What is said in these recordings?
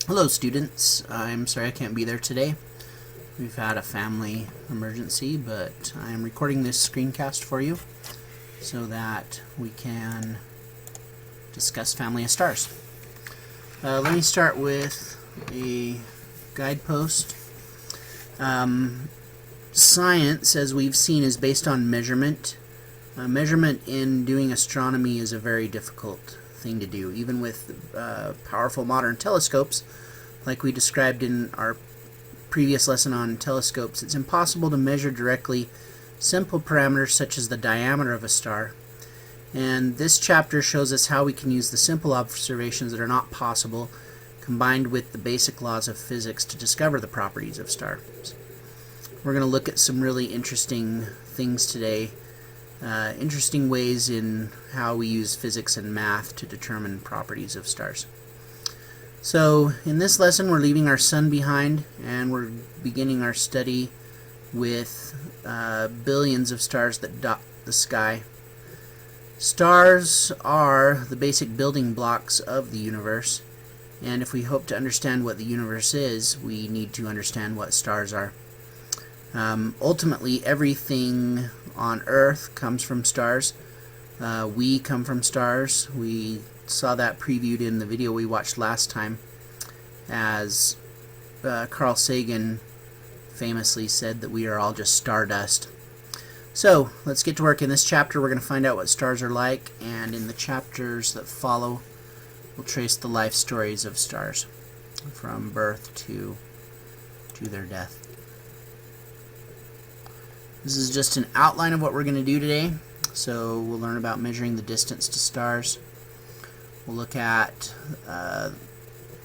Hello students, I'm sorry I can't be there today. We've had a family emergency, but I'm recording this screencast for you so that we can discuss Family of Stars. Let me start with a guidepost. Science, as we've seen, is based on measurement. Measurement in doing astronomy is a very difficult thing to do, even with powerful modern telescopes. Like we described in our previous lesson on telescopes, it's impossible to measure directly simple parameters such as the diameter of a star. And this chapter shows us how we can use the simple observations that are not possible combined with the basic laws of physics to discover the properties of stars. We're going to look at some really interesting things today, interesting ways in how we use physics and math to determine properties of stars. So in this lesson we're leaving our sun behind and we're beginning our study with billions of stars that dot the sky. Stars are the basic building blocks of the universe, and if we hope to understand what the universe is, we need to understand what stars are. Ultimately, everything on Earth comes from stars. We come from stars. We saw that previewed in the video we watched last time, as Carl Sagan famously said that we are all just stardust. So let's get to work. In this chapter we're going to find out what stars are like, and in the chapters that follow we'll trace the life stories of stars from birth to their death. This is just an outline of what we're going to do today. So we'll learn about measuring the distance to stars. We'll look at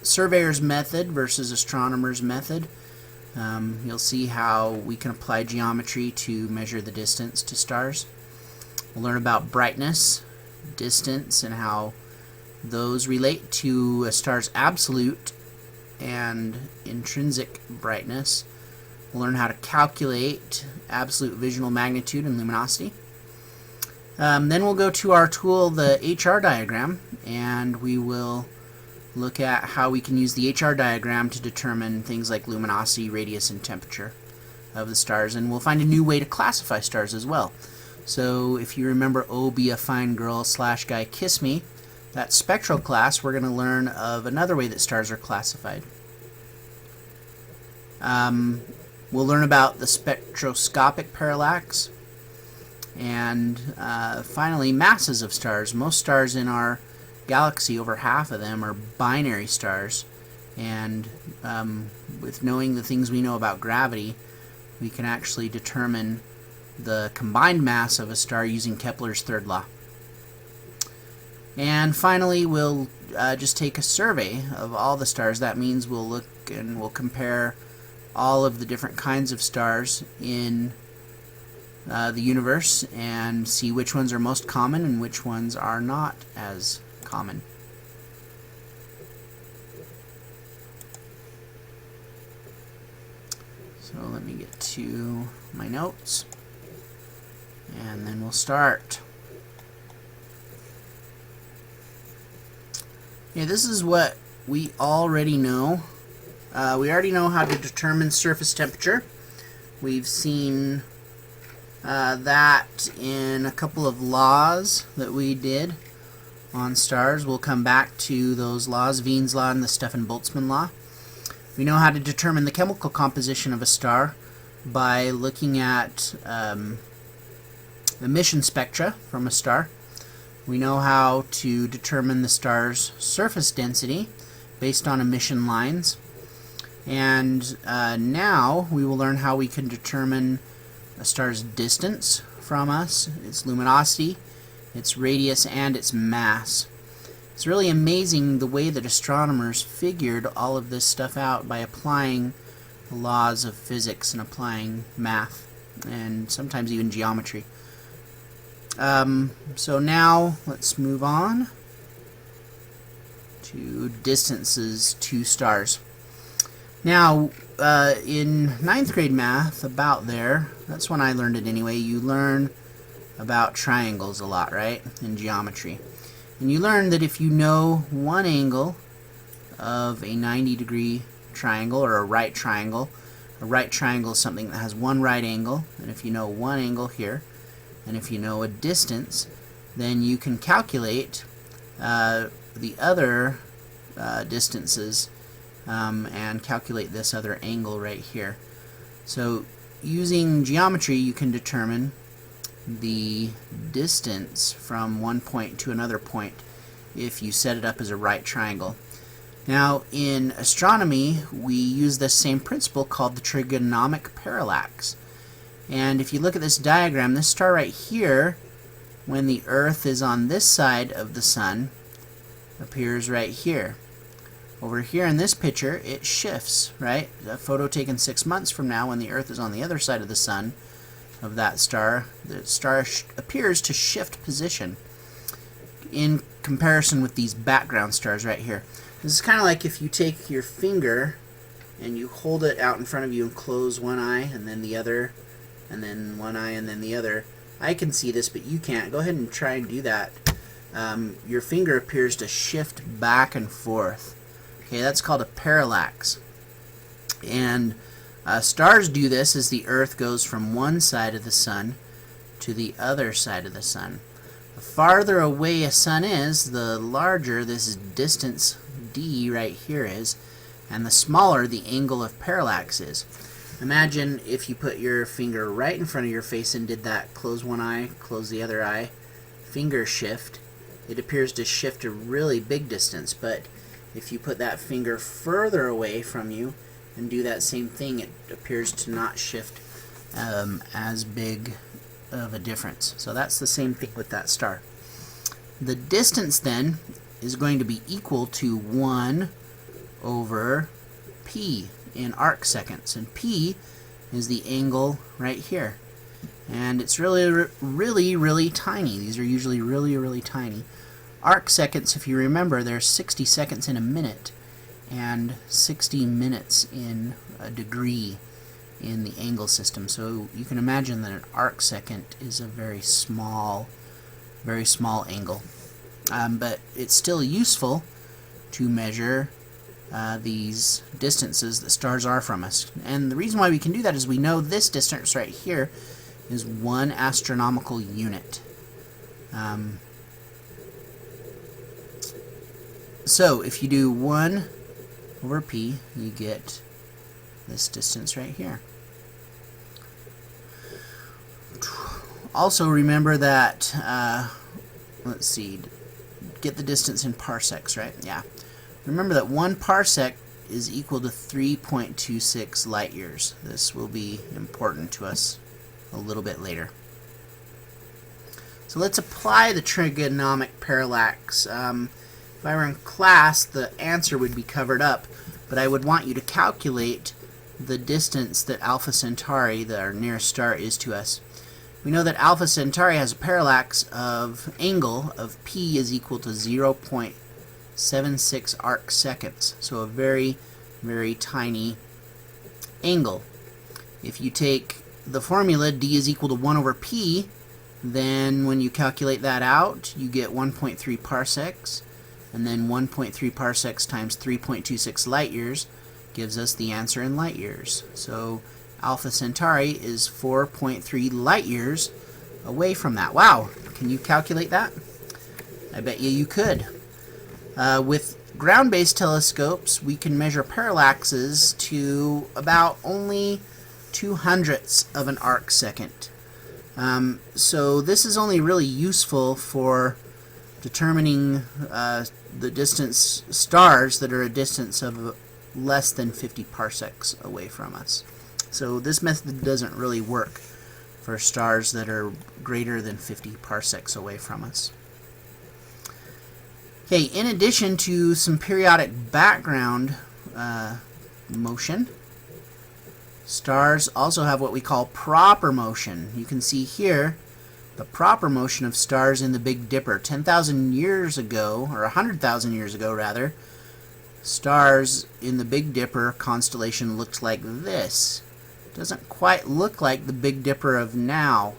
surveyor's method versus astronomer's method. You'll see how we can apply geometry to measure the distance to stars. We'll learn about brightness, distance, and how those relate to a star's absolute and intrinsic brightness. We'll learn how to calculate absolute visual magnitude and luminosity. Then we'll go to our tool, the HR diagram, and we will look at how we can use the HR diagram to determine things like luminosity, radius, and temperature of the stars. And we'll find a new way to classify stars as well. So if you remember Oh Be a Fine Girl / Guy Kiss Me, that spectral class, we're going to learn of another way that stars are classified. We'll learn about the spectroscopic parallax. And finally, masses of stars. Most stars in our galaxy, over half of them, are binary stars. And with knowing the things we know about gravity, we can actually determine the combined mass of a star using Kepler's third law. And finally, we'll just take a survey of all the stars. That means we'll look and we'll compare all of the different kinds of stars in the universe and see which ones are most common and which ones are not as common. So let me get to my notes and then we'll start. Okay, this is what we already know. We already know how to determine surface temperature. We've seen that in a couple of laws that we did on stars. We'll come back to those laws, Wien's law and the Stefan-Boltzmann law. We know how to determine the chemical composition of a star by looking at emission spectra from a star. We know how to determine the star's surface density based on emission lines. And now we will learn how we can determine a star's distance from us, its luminosity, its radius, and its mass. It's really amazing the way that astronomers figured all of this stuff out by applying the laws of physics and applying math and sometimes even geometry. So now let's move on to distances to stars. Now, in 9th grade math, about there, that's when I learned it anyway, you learn about triangles a lot, right, in geometry. And you learn that if you know one angle of a 90-degree triangle, or a right triangle. A right triangle is something that has one right angle, and if you know one angle here, and if you know a distance, then you can calculate the other distances and calculate this other angle right here. So using geometry, you can determine the distance from one point to another point if you set it up as a right triangle. Now, in astronomy, we use this same principle called the trigonometric parallax. And if you look at this diagram, this star right here, when the Earth is on this side of the Sun, appears right here. Over here in this picture, it shifts, right? A photo taken 6 months from now, when the Earth is on the other side of the Sun of that star, the star appears to shift position in comparison with these background stars right here. This is kind of like if you take your finger and you hold it out in front of you and close one eye and then the other, and then one eye and then the other. I can see this, but you can't. Go ahead and try and do that. Your finger appears to shift back and forth. Okay, that's called a parallax. And stars do this as the Earth goes from one side of the Sun to the other side of the Sun. The farther away a sun is, the larger this distance d right here is, and the smaller the angle of parallax is. Imagine if you put your finger right in front of your face and did that, close one eye, close the other eye, finger shift. It appears to shift a really big distance, but if you put that finger further away from you and do that same thing, it appears to not shift as big of a difference. So that's the same thing with that star. The distance then is going to be equal to 1 over p in arc seconds, and p is the angle right here, and it's really tiny. These are usually really tiny. Arc seconds, if you remember, there's 60 seconds in a minute and 60 minutes in a degree in the angle system. So you can imagine that an arc second is a very small angle. But it's still useful to measure these distances that stars are from us. And the reason why we can do that is we know this distance right here is 1 astronomical unit. So if you do 1 over p, you get this distance right here. Also remember that, let's see, get the distance in parsecs, right? Yeah. Remember that 1 parsec is equal to 3.26 light years. This will be important to us a little bit later. So let's apply the trigonometric parallax. If I were in class, the answer would be covered up, but I would want you to calculate the distance that Alpha Centauri, our nearest star, is to us. We know that Alpha Centauri has a parallax of angle of p is equal to 0.76 arc seconds, so a very tiny angle. If you take the formula d is equal to 1 over p, then when you calculate that out, you get 1.3 parsecs, and then 1.3 parsecs times 3.26 light years gives us the answer in light years. So Alpha Centauri is 4.3 light years away from that. Wow, can you calculate that? I bet you could. With ground-based telescopes, we can measure parallaxes to about only 2/100ths of an arc second. So this is only really useful for determining the distance stars that are a distance of less than 50 parsecs away from us. So this method doesn't really work for stars that are greater than 50 parsecs away from us. Okay, in addition to some periodic background motion, stars also have what we call proper motion. You can see here the proper motion of stars in the Big Dipper. 10,000 years ago, or 100,000 years ago rather, stars in the Big Dipper constellation looked like this. It doesn't quite look like the Big Dipper of now.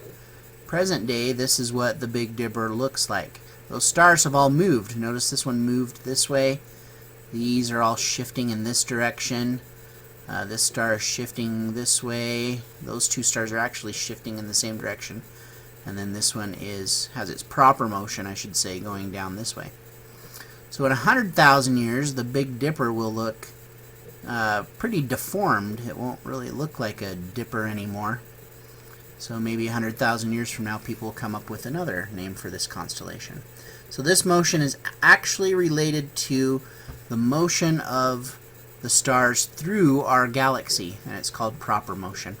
Present day, this is what the Big Dipper looks like. Those stars have all moved. Notice this one moved this way, These are all shifting in this direction. This star is shifting this way. Those two stars are actually shifting in the same direction. And then this one has its proper motion, I should say, going down this way. So in 100,000 years, the Big Dipper will look pretty deformed. It won't really look like a dipper anymore. So maybe 100,000 years from now, people will come up with another name for this constellation. So this motion is actually related to the motion of the stars through our galaxy, and it's called proper motion.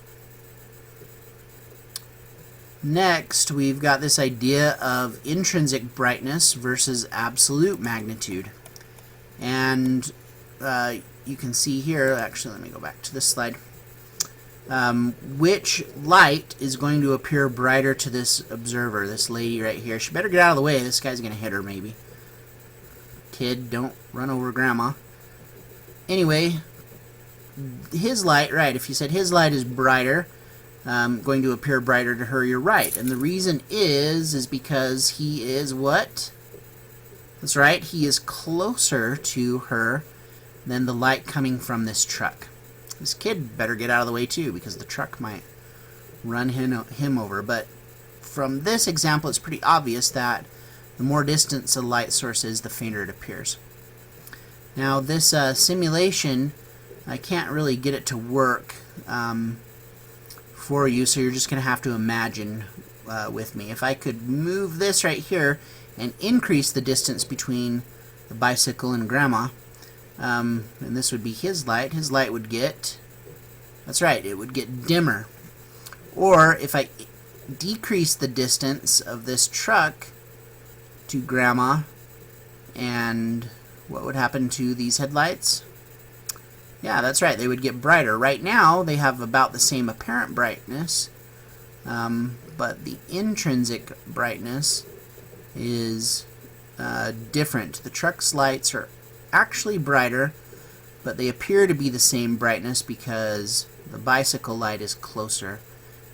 Next, we've got this idea of intrinsic brightness versus absolute magnitude. And you can see here, actually let me go back to this slide, which light is going to appear brighter to this observer, this lady right here. She better get out of the way, this guy's going to hit her maybe. Kid, don't run over Grandma. Anyway, his light, right, if you said his light is brighter, going to appear brighter to her, you're right. And the reason is because he is what? That's right, he is closer to her than the light coming from this truck. This kid better get out of the way too, because the truck might run him over. But from this example, it's pretty obvious that the more distance a light source is, the fainter it appears. Now this simulation, I can't really get it to work for you, so you're just going to have to imagine with me. If I could move this right here and increase the distance between the bicycle and Grandma, and this would be his light would get, that's right, it would get dimmer. Or if I decrease the distance of this truck to Grandma, and what would happen to these headlights? Yeah, that's right, they would get brighter. Right now, they have about the same apparent brightness, but the intrinsic brightness is different. The truck's lights are actually brighter, but they appear to be the same brightness because the bicycle light is closer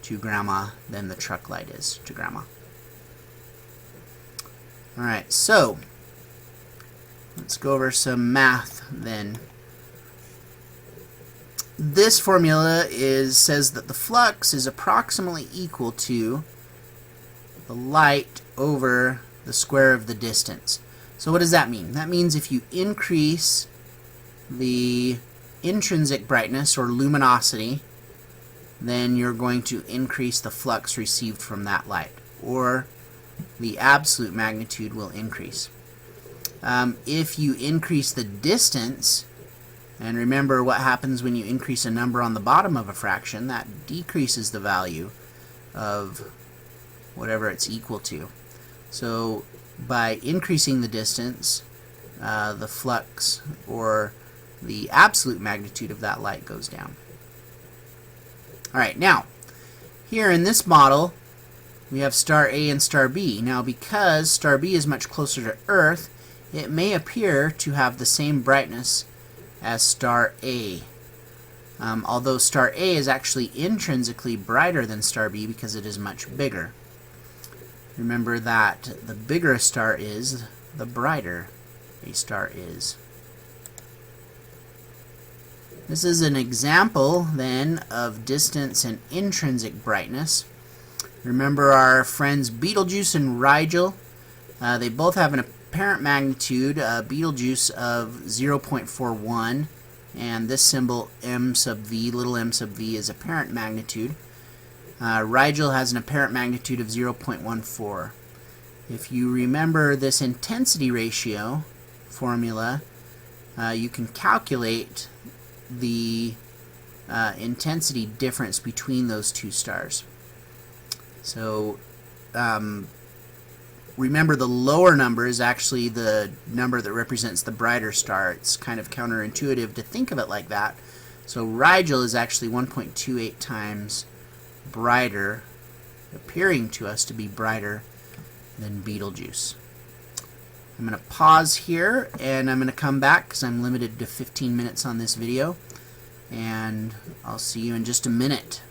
to Grandma than the truck light is to Grandma. Alright, so let's go over some math then. This formula says that the flux is approximately equal to the light over the square of the distance. So what does that mean? That means if you increase the intrinsic brightness or luminosity, then you're going to increase the flux received from that light, or the absolute magnitude will increase. If you increase the distance, and remember what happens when you increase a number on the bottom of a fraction, that decreases the value of whatever it's equal to. So by increasing the distance, the flux or the absolute magnitude of that light goes down. Alright, now here in this model we have star A and star B. Now because star B is much closer to Earth, it may appear to have the same brightness as star A. Although star A is actually intrinsically brighter than star B because it is much bigger. Remember that the bigger a star is, the brighter a star is. This is an example then of distance and intrinsic brightness. Remember our friends Betelgeuse and Rigel. They both have an apparent magnitude, Betelgeuse of 0.41, and this symbol m sub v, little m sub v, is apparent magnitude. Rigel has an apparent magnitude of 0.14. If you remember this intensity ratio formula, you can calculate the intensity difference between those two stars. So remember, the lower number is actually the number that represents the brighter star. It's kind of counterintuitive to think of it like that. So Rigel is actually 1.28 times brighter, appearing to us to be brighter than Betelgeuse. I'm going to pause here and I'm going to come back because I'm limited to 15 minutes on this video, and I'll see you in just a minute.